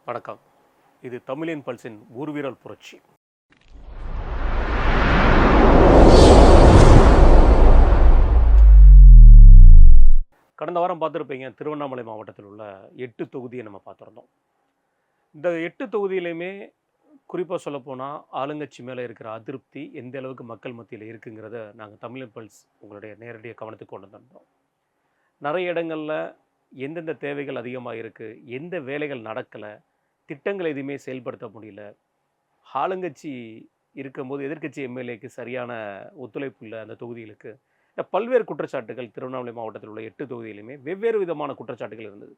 வணக்கம். இது தமிழின் பல்ஸின் ஊர்வீரல் புரட்சி. கடந்த வாரம் பார்த்துருப்பீங்க, திருவண்ணாமலை மாவட்டத்தில் உள்ள 8 தொகுதியை நம்ம பார்த்துருந்தோம். இந்த 8 தொகுதியிலையுமே குறிப்பாக சொல்லப்போனால் ஆளுங்கட்சி மேலே இருக்கிற அதிருப்தி எந்த அளவுக்கு மக்கள் மத்தியில் இருக்குங்கிறத நாங்கள் தமிழின் பல்ஸ் உங்களுடைய நேரடியாக கவனத்துக்கு கொண்டு வந்திருந்தோம். நிறைய இடங்களில் எந்தெந்த தேவைகள் அதிகமாக இருக்குது, எந்த வேலைகள் நடக்கலை, திட்டங்கள் எதுவுமே செயல்படுத்த முடியல, ஆளுங்கட்சி இருக்கும்போது எதிர்க்கட்சி எம்எல்ஏக்கு சரியான ஒத்துழைப்பு இல்லை அந்த தொகுதிகளுக்கு, பல்வேறு குற்றச்சாட்டுகள் திருவண்ணாமலை மாவட்டத்தில் உள்ள 8 தொகுதியிலுமே வெவ்வேறு விதமான குற்றச்சாட்டுகள் இருந்தது.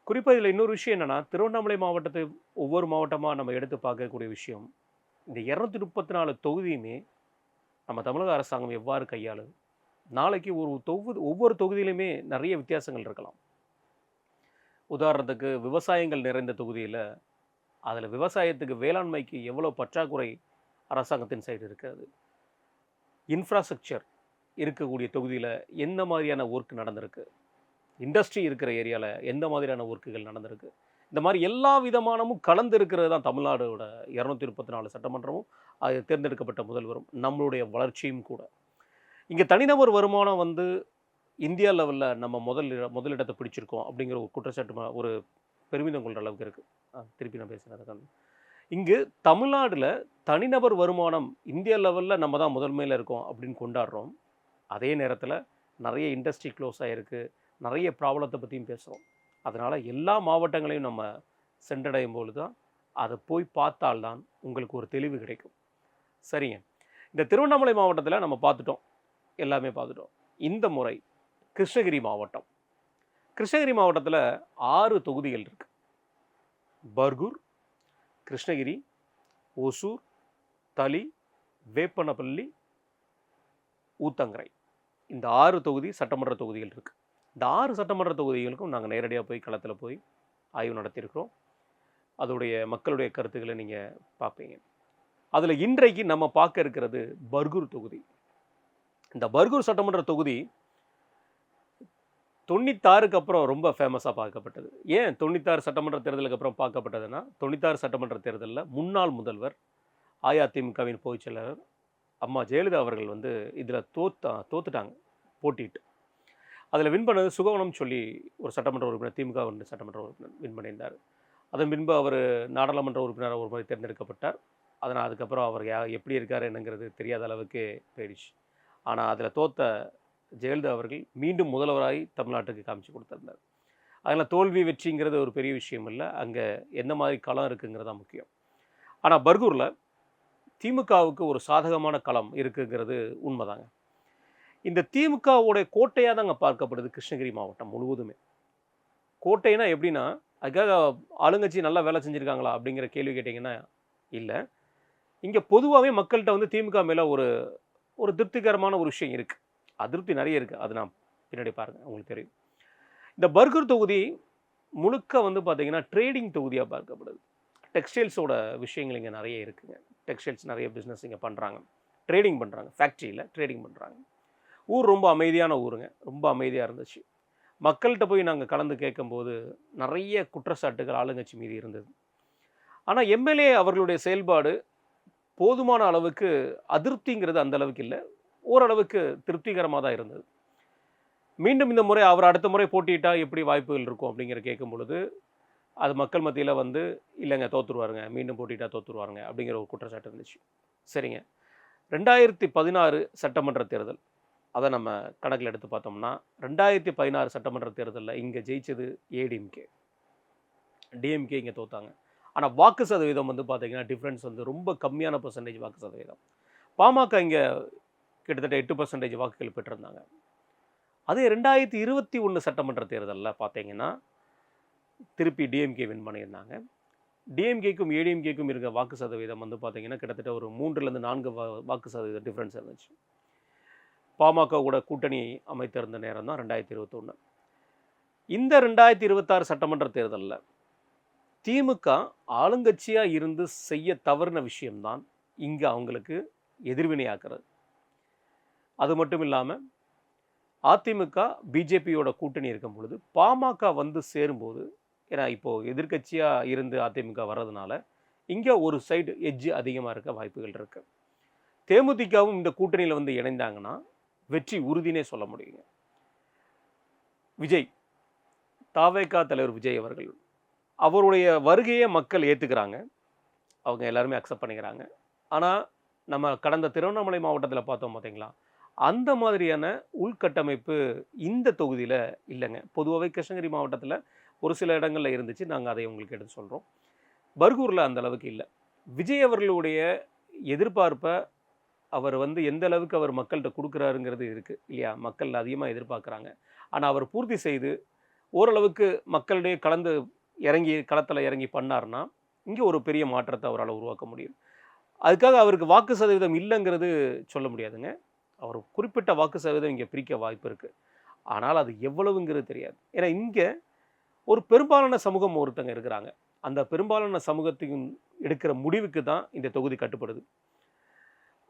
குறிப்பாக இதில் இன்னொரு விஷயம் என்னென்னா, திருவண்ணாமலை மாவட்டத்தை ஒவ்வொரு மாவட்டமாக நம்ம எடுத்து பார்க்கக்கூடிய விஷயம், இந்த 234 தொகுதியுமே நம்ம தமிழக அரசாங்கம் எவ்வாறு கையாளுது, நாளைக்கு ஒவ்வொரு தொகுதியிலுமே நிறைய வித்தியாசங்கள் இருக்கலாம். உதாரணத்துக்கு விவசாயங்கள் நிறைந்த தொகுதியில் அதில் விவசாயத்துக்கு வேளாண்மைக்கு எவ்வளோ பற்றாக்குறை அரசாங்கத்தின் சைடு இருக்கிறது, இன்ஃப்ராஸ்ட்ரக்சர் இருக்கக்கூடிய தொகுதியில் எந்த மாதிரியான ஒர்க் நடந்திருக்கு, இண்டஸ்ட்ரி இருக்கிற ஏரியாவில் எந்த மாதிரியான ஒர்க்குகள் நடந்திருக்கு, இந்த மாதிரி எல்லா விதமானமும் கலந்து இருக்கிறது தான் தமிழ்நாடோட 234 சட்டமன்றமும் அது தேர்ந்தெடுக்கப்பட்ட முதல்வரும் நம்மளுடைய வளர்ச்சியும் கூட. இங்கே தனிநபர் வருமானம் இந்தியா லெவலில் நம்ம முதலிடத்தை பிடிச்சிருக்கோம் அப்படிங்கிற ஒரு குற்றச்சாட்டு ஒரு பெருமிதம் கொள்கிற அளவுக்கு இருக்குது. திருப்பி நான் பேசுகிறேன். இங்கு தமிழ்நாட்டில் தனிநபர் வருமானம் இந்தியா லெவலில் நம்ம தான் முதன்மையில் இருக்கோம் அப்படின்னு கொண்டாடுறோம். அதே நேரத்தில் நிறைய இண்டஸ்ட்ரி க்ளோஸ் ஆகிருக்கு, நிறைய ப்ராப்ளத்தை பற்றியும் பேசுகிறோம். அதனால் எல்லா மாவட்டங்களையும் நம்ம சென்றடையும் பொழுது தான் அதை போய் பார்த்தால்தான் உங்களுக்கு ஒரு தெளிவு கிடைக்கும். சரிங்க, இந்த திருவண்ணாமலை மாவட்டத்தில் நம்ம பார்த்துட்டோம், எல்லாமே பார்த்துட்டோம். இந்த முறை கிருஷ்ணகிரி மாவட்டம், கிருஷ்ணகிரி மாவட்டத்தில் 6 தொகுதிகள் இருக்குது. பர்கூர், கிருஷ்ணகிரி, ஒசூர், தளி, வேப்பனப்பள்ளி, ஊத்தங்கரை, இந்த 6 தொகுதி சட்டமன்ற தொகுதிகள் இருக்குது. இந்த 6 சட்டமன்ற தொகுதிகளுக்கும் நாங்கள் நேரடியாக போய் களத்தில் போய் ஆய்வு நடத்தியிருக்கிறோம். அதோடைய மக்களுடைய கருத்துக்களை நீங்கள் பார்ப்பீங்க. அதில் இன்றைக்கு நம்ம பார்க்க இருக்கிறது பர்கூர் தொகுதி. இந்த பர்கூர் சட்டமன்ற தொகுதி 96க்கு அப்புறம் ரொம்ப ஃபேமஸாக பார்க்கப்பட்டது. ஏன் 96 சட்டமன்ற தேர்தலுக்கு அப்புறம் பார்க்கப்பட்டதுன்னா, 96 சட்டமன்ற தேர்தலில் முன்னாள் முதல்வர் அதிமுகவின் பொதுச் செயலாளர் அம்மா ஜெயலலிதா அவர்கள் இதில் தோத்துட்டாங்க போட்டிட்டு. அதில் வின் பண்ணது சுகவனம் சொல்லி ஒரு சட்டமன்ற உறுப்பினர், திமுக சட்டமன்ற உறுப்பினர் வின் பண்ணியிருந்தார். அதன் பின்பு அவர் நாடாளுமன்ற உறுப்பினராக ஒரு முறை தேர்ந்தெடுக்கப்பட்டார். அதனால் அதுக்கப்புறம் அவர் எப்படி இருக்கார் என்னங்கிறது தெரியாத அளவுக்கு போயிடுச்சு. ஆனால் அதில் தோத்த ஜெயலலிதா அவர்கள் மீண்டும் முதல்வராகி தமிழ்நாட்டுக்கு காமிச்சு கொடுத்துருந்தார். அதில் தோல்வி வெற்றிங்கிறது ஒரு பெரிய விஷயம் இல்லை, அங்கே எந்த மாதிரி களம் இருக்குங்கிறது தான் முக்கியம். ஆனால் பர்கூரில் திமுகவுக்கு ஒரு சாதகமான களம் இருக்குங்கிறது உண்மைதாங்க. இந்த திமுகவுடைய கோட்டையாக தாங்க பார்க்கப்படுது கிருஷ்ணகிரி மாவட்டம் முழுவதுமே. கோட்டைனா எப்படின்னா, அதுக்காக ஆளுங்கட்சி நல்லா வேலை செஞ்சுருக்காங்களா அப்படிங்கிற கேள்வி கேட்டிங்கன்னா இல்லை. இங்கே பொதுவாகவே மக்கள்கிட்ட திமுக மேலே ஒரு திருப்திகரமான ஒரு விஷயம் இருக்குது, அதிருப்தி நிறைய இருக்குது. அது நான் பின்னாடி பாருங்கள், உங்களுக்கு தெரியும். இந்த பர்கூர் தொகுதி முழுக்க பார்த்தீங்கன்னா ட்ரேடிங் தொகுதியாக பார்க்கப்படுது. டெக்ஸ்டைல்ஸோட விஷயங்கள் இங்கே நிறைய இருக்குங்க. டெக்ஸ்டைல்ஸ் நிறைய பிஸ்னஸ் இங்கே பண்ணுறாங்க, ட்ரேடிங் பண்ணுறாங்க, ஃபேக்ட்ரியில் ட்ரேடிங் பண்ணுறாங்க. ஊர் ரொம்ப அமைதியான ஊருங்க, ரொம்ப அமைதியாக இருந்துச்சு. மக்கள்கிட்ட போய் நாங்கள் கலந்து கேட்கும்போது நிறைய குற்றச்சாட்டுகள் ஆளுங்கட்சி மீது இருந்தது. ஆனால் எம்எல்ஏ அவர்களுடைய செயல்பாடு போதுமான அளவுக்கு அதிருப்திங்கிறது அந்த அளவுக்கு இல்லை, ஓரளவுக்கு திருப்திகரமாக தான் இருந்தது. மீண்டும் இந்த முறை அவர் அடுத்த முறை போட்டியிட்டால் எப்படி வாய்ப்புகள் இருக்கும் அப்படிங்கிற கேட்கும் பொழுது அது மக்கள் மத்தியில் இல்லைங்க தோற்றுருவாருங்க, மீண்டும் போட்டியிட்டால் தோற்றுருவாருங்க அப்படிங்கிற ஒரு குற்றச்சாட்டு இருந்துச்சு. சரிங்க, 2016 சட்டமன்ற தேர்தல் அதை நம்ம கணக்கில் எடுத்து பார்த்தோம்னா, 2016 சட்டமன்ற தேர்தலில் இங்கே ஜெயிச்சது ஏடிஎம்கே, டிஎம்கே இங்கே தோத்தாங்க. ஆனால் வாக்கு சதவீதம் பார்த்தீங்கன்னா டிஃப்ரென்ஸ் ரொம்ப கம்மியான பர்சன்டேஜ் வாக்கு சதவீதம். பாமக இங்கே கிட்டத்தட்ட 8% வாக்குகள் பெற்றிருந்தாங்க. அதே 2021 சட்டமன்ற தேர்தலில் பார்த்தீங்கன்னா திருப்பி டிஎம்கே வின் பண்ணியிருந்தாங்க. டிஎம்கேக்கும் ஏடிஎம்கேக்கும் இருக்க வாக்கு சதவீதம் பார்த்தீங்கன்னா கிட்டத்தட்ட ஒரு 3-4 வாக்கு சதவீதம் டிஃப்ரென்ஸ் இருந்துச்சு. பாமக கூட கூட்டணி அமைத்திருந்த நேரம் தான் 2021. இந்த 2026 சட்டமன்ற தேர்தலில் திமுக ஆளுங்கட்சியாக இருந்து செய்ய தவறின விஷயம்தான் இங்கே அவங்களுக்கு எதிர்வினையாக்குறது. அது மட்டும் இல்லாமல் அதிமுக பிஜேபியோட கூட்டணி இருக்கும் பொழுது பாமக சேரும்போது ஏன்னா இப்போது எதிர்க்கட்சியாக இருந்து அதிமுக வர்றதுனால இங்கே ஒரு சைடு எட்ஜ் அதிகமாக இருக்க வாய்ப்புகள் இருக்குது. தேமுதிகவும் இந்த கூட்டணியில் வந்து இணைந்தாங்கன்னா வெற்றி உறுதினே சொல்ல முடியுங்க. விஜய், தாவேகா தலைவர் விஜய் அவர்கள், அவருடைய வருகையை மக்கள் ஏற்றுக்கிறாங்க. அவங்க எல்லாருமே அக்செப்ட் பண்ணிக்கிறாங்க. ஆனால் நம்ம கடந்த திருவண்ணாமலை மாவட்டத்தில் பார்த்தோம் பார்த்தீங்களா, அந்த மாதிரியான உள்கட்டமைப்பு இந்த தொகுதியில் இல்லைங்க. பொதுவாகவே கிருஷ்ணகிரி மாவட்டத்தில் ஒரு சில இடங்களில் இருந்துச்சு. நாங்கள் அதை உங்களுக்கு எடுத்து சொல்கிறோம். பர்கூரில் அந்த அளவுக்கு இல்லை. விஜய் அவர்களுடைய எதிர்பார்ப்பை அவர் வந்து எந்த அளவுக்கு அவர் மக்கள்கிட்ட கொடுக்குறாருங்கிறது இருக்குது இல்லையா? மக்கள் அதிகமாக எதிர்பார்க்குறாங்க. ஆனால் அவர் பூர்த்தி செய்து ஓரளவுக்கு மக்களிடையே கலந்து இறங்கி களத்தில் இறங்கி பண்ணார்னா இங்கே ஒரு பெரிய மாற்றத்தை அவரால் உருவாக்க முடியும். அதுக்காக அவருக்கு வாக்கு சதவீதம் இல்லைங்கிறது சொல்ல முடியாதுங்க. அவர் குறிப்பிட்ட வாக்கு சதவீதம் இங்கே பிரிக்க வாய்ப்பு இருக்குது. ஆனால் அது எவ்வளவுங்கிறது தெரியாது. ஏன்னா இங்கே ஒரு பெரும்பாலான சமூகம் ஒருத்தங்க இருக்கிறாங்க. அந்த பெரும்பாலான சமூகத்தையும் எடுக்கிற முடிவுக்கு தான் இந்த தொகுதி கட்டுப்படுது.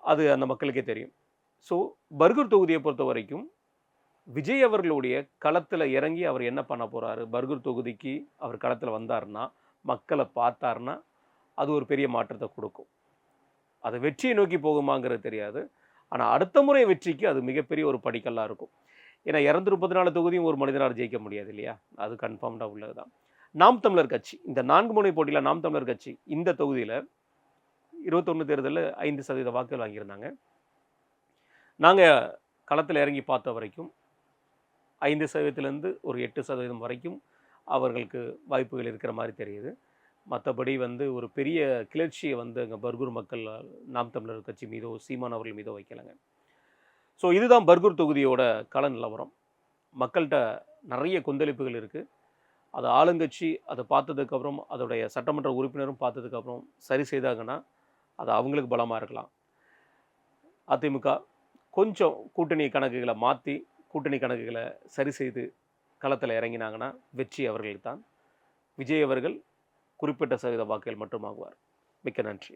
அது அந்த மக்களுக்கே தெரியும். ஸோ பர்கூர் தொகுதியை பொறுத்த வரைக்கும் விஜய் அவர்களுடைய களத்தில் இறங்கி அவர் என்ன பண்ண போகிறாரு, பர்கூர் தொகுதிக்கு அவர் களத்தில் வந்தார்னா, மக்களை பார்த்தார்னா அது ஒரு பெரிய மாற்றத்தை கொடுக்கும். அது வெற்றியை நோக்கி போகுமாங்கிறது தெரியாது. ஆனால் அடுத்த முறை வெற்றிக்கு அது மிகப்பெரிய ஒரு படிக்கல்லாக இருக்கும். ஏன்னா 234 தொகுதியும் ஒரு மனிதனால் ஜெயிக்க முடியாது இல்லையா? அது கன்ஃபார்ம்டாக உள்ளது தான். நாம் தமிழர் கட்சி, இந்த 4 முனை போட்டியில் நாம் தமிழர் கட்சி இந்த தொகுதியில் 21 தேர்தலில் 5% வாக்குகள் வாங்கியிருந்தாங்க. நாங்கள் களத்தில் இறங்கி பார்த்த வரைக்கும் 5%லேருந்து ஒரு 8% வரைக்கும் அவர்களுக்கு வாய்ப்புகள் இருக்கிற மாதிரி தெரியுது. மற்றபடி வந்து ஒரு பெரிய கிளர்ச்சியை வந்து அங்கே பர்கூர் மக்கள் நாம் தமிழர் கட்சி மீதோ சீமான் அவர்கள் மீதோ வைக்கலைங்க. ஸோ இதுதான் பர்கூர் தொகுதியோட கள நிலவரம். மக்கள்கிட்ட நிறைய கொந்தளிப்புகள் இருக்குது. அது ஆளுங்கட்சி அதை பார்த்ததுக்கப்புறம் அதோடைய சட்டமன்ற உறுப்பினரும் பார்த்ததுக்கப்புறம் சரி செய்தாங்கன்னா அது அவங்களுக்கு பலமாக இருக்கலாம். அதிமுக கொஞ்சம் கூட்டணி கணக்குகளை மாற்றி கூட்டணி கணக்குகளை சரி செய்து களத்தில் இறங்கினாங்கன்னா வெற்றி அவர்களுக்கு தான். விஜய் அவர்கள் குறிப்பிட்ட சதவீத வாக்குகள் மட்டும் வாங்குவார். மிக்க நன்றி.